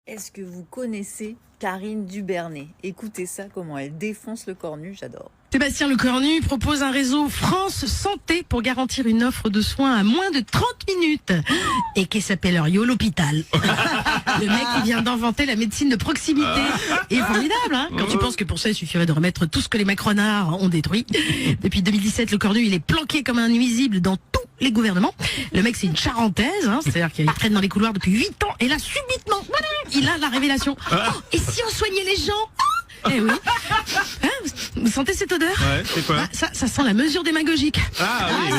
Est-ce que vous connaissez Karine Dubernet? Écoutez ça, comment elle défonce le cornu, j'adore. Sébastien Lecornu propose un réseau France Santé pour garantir une offre de soins à moins de 30 minutes. Et qui s'appelle l'hôpital. Le mec qui vient d'inventer la médecine de proximité. Et formidable, hein, quand tu penses que pour ça, il suffirait de remettre tout ce que les macronards ont détruit. Depuis 2017, Lecornu, il est planqué comme un nuisible dans tous les gouvernements. Le mec, c'est une charentaise, hein, c'est-à-dire qu'il traîne dans les couloirs depuis 8 ans. Et là, subitement, il a la révélation. Oh, et si on soignait les gens? Eh oui. Hein, vous sentez cette odeur? Ouais, c'est quoi? Ça sent la mesure démagogique.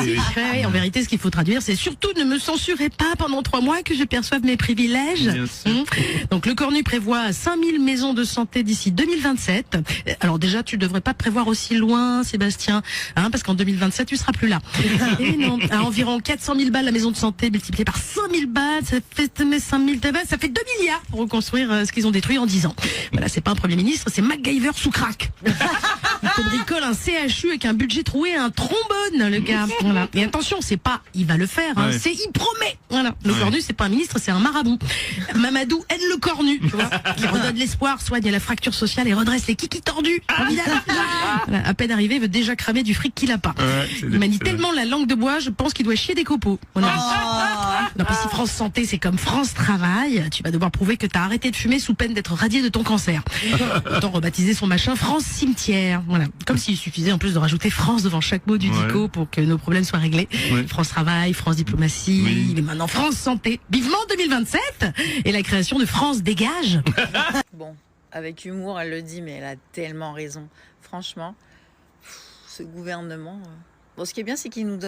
Oui. Ouais, en vérité, ce qu'il faut traduire, c'est surtout ne me censurez pas pendant 3 mois que je perçoive mes privilèges. Donc Lecornu prévoit 5000 maisons de santé d'ici 2027. Alors déjà, tu devrais pas prévoir aussi loin, Sébastien, hein, parce qu'en 2027, tu seras plus là. Et non, à environ 400 000 balles la maison de santé multipliée par 100 000 balles, ça fait 5 000 ça fait 2 milliards pour reconstruire ce qu'ils ont détruit en 10 ans. Voilà, c'est pas un Premier ministre, c'est MacGyver sous crack. Il te bricole un CHU avec un budget troué et un trombone, le gars. Voilà. Et attention, c'est pas il va le faire, hein, c'est il promet. Voilà. Lecornu, c'est pas un ministre, c'est un marabout. Mamadou aide Lecornu, tu vois, qui redonne l'espoir, soigne la fracture sociale et redresse les kikis tordus. Voilà. À peine arrivé, il veut déjà cramer du fric qu'il a pas. Il manie tellement la langue de bois, je pense qu'il doit chier des copeaux. Non, puis si France Santé, c'est comme France Travail, tu vas devoir prouver que t'as arrêté de fumer sous peine d'être radié de ton cancer. Autant rebaptiser son machin France Cimetière. Voilà. Comme s'il suffisait en plus de rajouter France devant chaque mot du dico pour que nos problèmes soient réglés. France Travail, France Diplomatie, mais maintenant France Santé. Vivement 2027 et la création de France Dégage. Bon, avec humour, elle le dit, mais elle a tellement raison. Franchement, ce gouvernement... Bon, ce qui est bien, c'est qu'il nous donne